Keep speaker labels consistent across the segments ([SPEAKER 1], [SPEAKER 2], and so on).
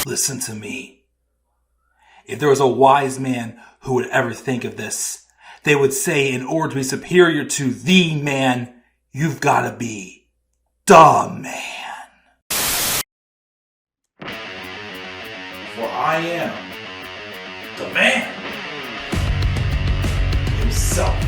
[SPEAKER 1] Listen to me. If there was a wise man who would ever think of this, they would say in order to be superior to the man, you've got to be the man. For I am the man himself.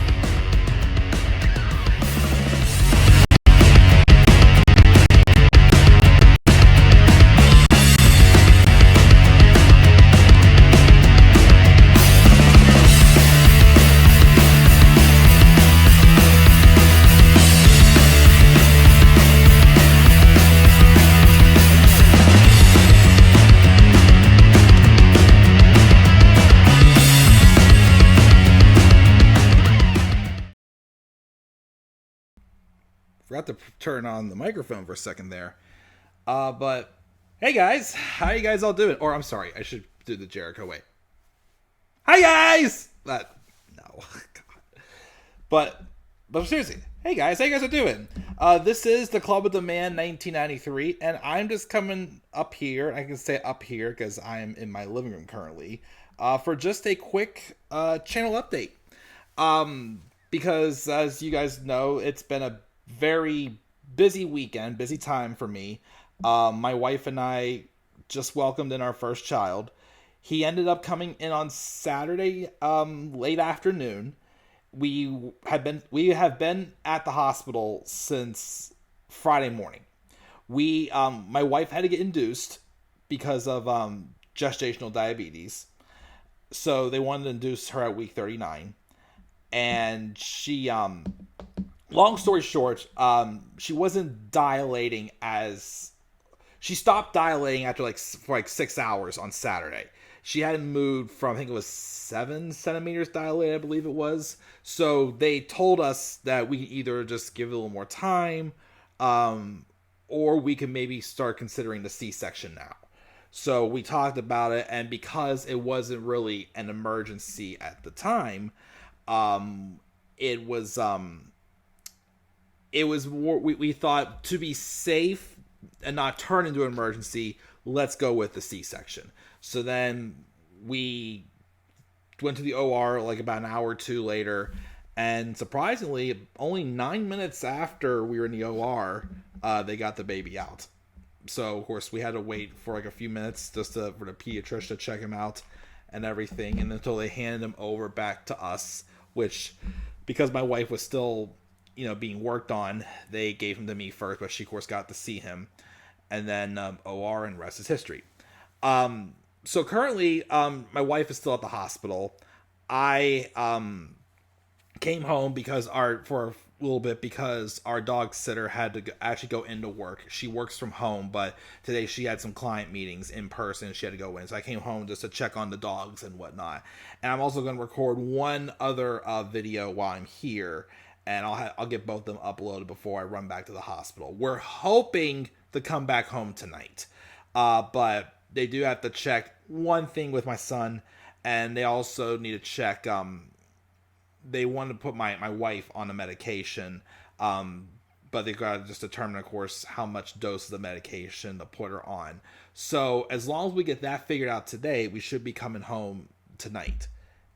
[SPEAKER 2] Forgot to turn on the microphone for a second there. But hey guys, how you guys all doing? Or I'm sorry, I should do the Jericho way. Hi guys. No, God. But seriously, hey guys, how you guys are doing? This is the Club of the Man 1993, and I'm just coming up here. I can say up here because I'm in my living room currently for just a quick channel update. Because as you guys know, it's been a very busy weekend, busy time for me. My wife and I just welcomed in our first child. He ended up coming in on Saturday, late afternoon. We have been at the hospital since Friday morning. My wife had to get induced because of gestational diabetes. So they wanted to induce her at week 39. And she, long story short, she wasn't dilating she stopped dilating after for 6 hours on Saturday. She hadn't moved from, I think it was 7 centimeters dilated, I believe it was. So they told us that we can either just give it a little more time, or we can maybe start considering the C-section now. So we talked about it, and because it wasn't really an emergency at the time, it was more, we thought to be safe and not turn into an emergency, let's go with the C-section. So then we went to the OR like about an hour or two later, and surprisingly, only 9 minutes after we were in the OR, they got the baby out. So of course we had to wait for like a few minutes just for the pediatrician to check him out and everything, and until they handed him over back to us, which, because my wife was still, being worked on, they gave him to me first, but she of course got to see him, and then OR, and rest is history. So currently, my wife is still at the hospital. I came home for a little bit because our dog sitter had to actually go into work. She works from home, but today she had some client meetings in person. She had to go in, so I came home just to check on the dogs and whatnot. And I'm also going to record one other video while I'm here, and I'll get both of them uploaded before I run back to the hospital. We're hoping to come back home tonight, but they do have to check one thing with my son, and they also need to check. They want to put my wife on a medication, but they got to just determine, of course, how much dose of the medication to put her on. So as long as we get that figured out today, we should be coming home tonight.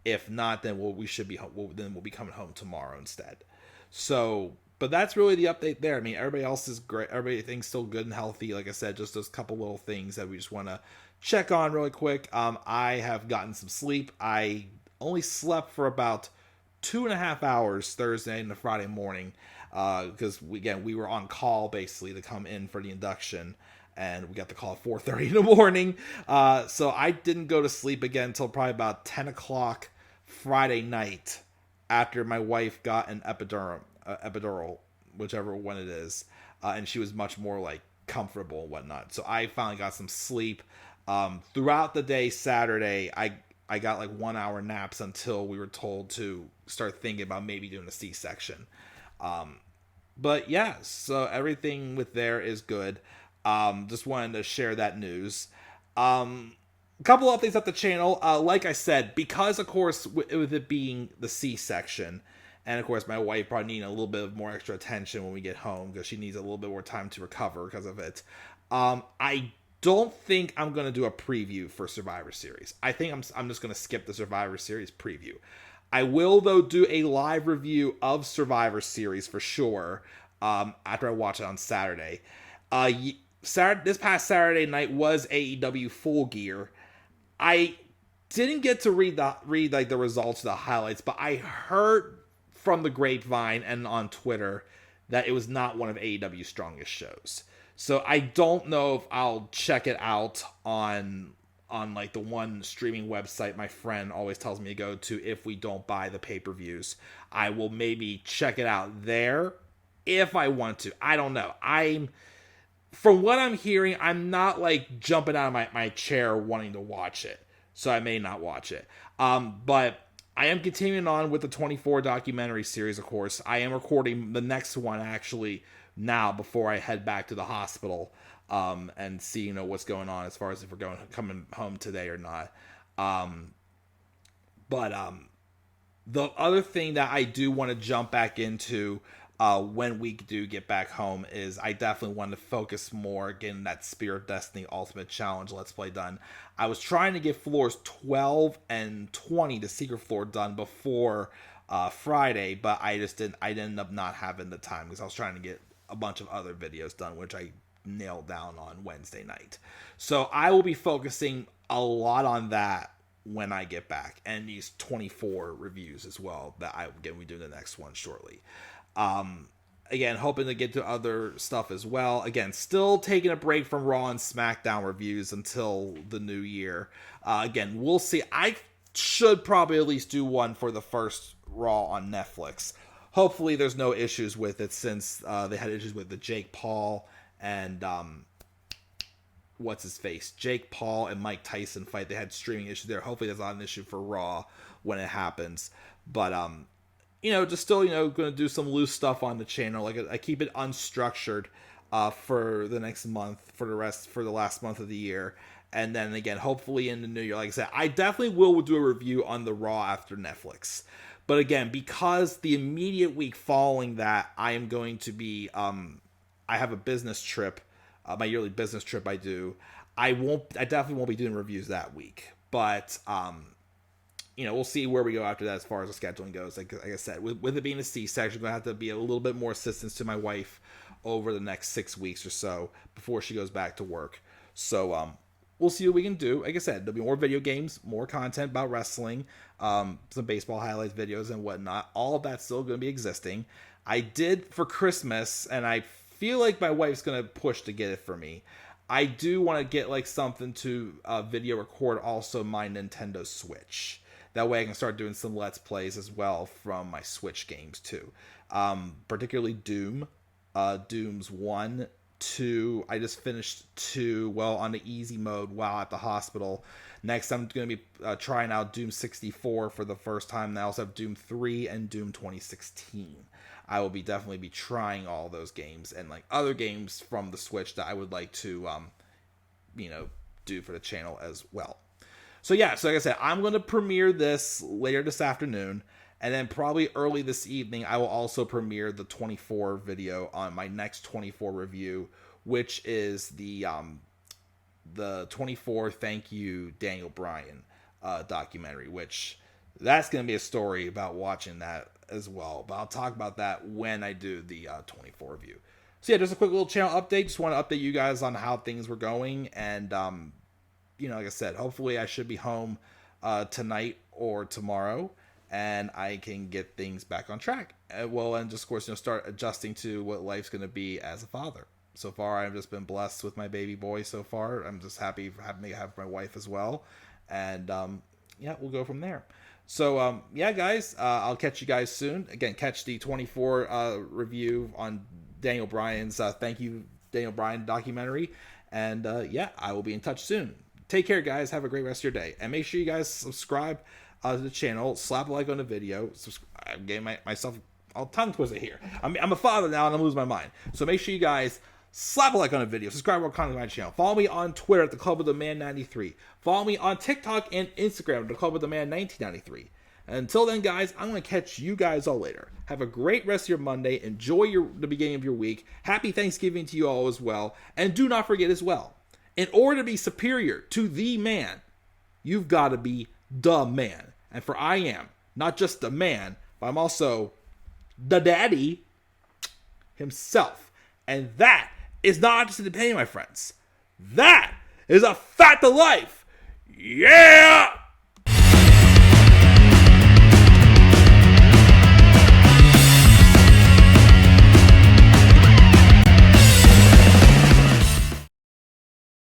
[SPEAKER 2] If not, then we'll be coming home tomorrow instead. So, but that's really the update there. I mean, everybody else is great. Everything's still good and healthy. Like I said, just those couple little things that we just want to check on really quick. I have gotten some sleep. I only slept for about 2.5 hours Thursday and the Friday morning, because we were on call basically to come in for the induction, and we got the call at 4:30 in the morning. So I didn't go to sleep again until probably about 10 o'clock Friday night, after my wife got an epidural, whichever one it is, and she was much more like comfortable and whatnot. So I finally got some sleep. Throughout the day Saturday, I got like 1 hour naps until we were told to start thinking about maybe doing a C-section. But yeah, so everything with there is good. Just wanted to share that news. A couple updates at the channel. Like I said, because of course with it being the C-section, and of course my wife probably needing a little bit of more extra attention when we get home because she needs a little bit more time to recover because of it. I don't think I'm going to do a preview for Survivor Series. I think I'm just going to skip the Survivor Series preview. I will, though, do a live review of Survivor Series for sure after I watch it on Saturday. This past Saturday night was AEW Full Gear. I didn't get to read like the results of the highlights, but I heard from the grapevine and on Twitter that it was not one of AEW's strongest shows. So I don't know if I'll check it out on like the one streaming website my friend always tells me to go to if we don't buy the pay-per-views. I will maybe check it out there if I want to. I don't know. From what I'm hearing, I'm not like jumping out of my chair wanting to watch it. So I may not watch it. But I am continuing on with the 24 documentary series, of course. I am recording the next one actually now before I head back to the hospital and see, what's going on as far as if we're coming home today or not. But the other thing that I do want to jump back into when we do get back home is I definitely want to focus more getting that Spear of Destiny Ultimate Challenge Let's Play done. I was trying to get floors 12 and 20, the secret floor, done before Friday, but I ended up not having the time because I was trying to get a bunch of other videos done, which I nailed down on Wednesday night. So I will be focusing a lot on that when I get back, and these 24 reviews as well that we do the next one shortly. Again, hoping to get to other stuff as well. Again, still taking a break from Raw and SmackDown reviews until the new year. Again, we'll see. I should probably at least do one for the first Raw on Netflix. Hopefully there's no issues with it since they had issues with the Jake Paul and Jake Paul and Mike Tyson fight. They had streaming issues there. Hopefully that's not an issue for Raw when it happens. But just still, going to do some loose stuff on the channel. Like I keep it unstructured for the next month, for the last month of the year. And then again, hopefully in the new year, like I said, I definitely will do a review on the Raw after Netflix. But again, because the immediate week following that, I am going to be, I have a business trip, my yearly business trip I do. I definitely won't be doing reviews that week. But, we'll see where we go after that as far as the scheduling goes. Like I said, with it being a C-section, I'm going to have to be a little bit more assistance to my wife over the next 6 weeks or so before she goes back to work. So we'll see what we can do. Like I said, there'll be more video games, more content about wrestling, some baseball highlights videos and whatnot. All of that's still going to be existing. I did for Christmas, and I feel like my wife's going to push to get it for me. I do want to get like something to video record also my Nintendo Switch. That way I can start doing some Let's Plays as well from my Switch games too. Particularly Doom. Doom's 1, 2. I just finished 2 on the easy mode while at the hospital. Next I'm going to be trying out Doom 64 for the first time. And I also have Doom 3 and Doom 2016. I will definitely be trying all those games and like other games from the Switch that I would like to do for the channel as well. So yeah, so like I said, I'm going to premiere this later this afternoon, and then probably early this evening, I will also premiere the 24 video on my next 24 review, which is the 24 Thank You Daniel Bryan documentary, which that's going to be a story about watching that as well. But I'll talk about that when I do the 24 review. So yeah, just a quick little channel update. Just want to update you guys on how things were going, and like I said, hopefully I should be home tonight or tomorrow, and I can get things back on track. And just of course, start adjusting to what life's going to be as a father. So far, I've just been blessed with my baby boy so far. I'm just happy for having to have my wife as well. And we'll go from there. So guys, I'll catch you guys soon. Again, catch the 24 review on Daniel Bryan's Thank You Daniel Bryan documentary. And I will be in touch soon. Take care, guys. Have a great rest of your day. And make sure you guys subscribe to the channel. Slap a like on the video. I'm getting myself all tongue twisted here. I'm a father now, and I'm losing my mind. So make sure you guys slap a like on the video. Subscribe to my channel. Follow me on Twitter at The Club of the Man 93. Follow me on TikTok and Instagram at The Club of the Man 1993. And until then, guys, I'm going to catch you guys all later. Have a great rest of your Monday. Enjoy the beginning of your week. Happy Thanksgiving to you all as well. And do not forget as well, In order to be superior to the man, you've got to be the man. And for I am not just the man, but I'm also the daddy himself. And that is not just an opinion, my friends. That is a fact of life. Yeah!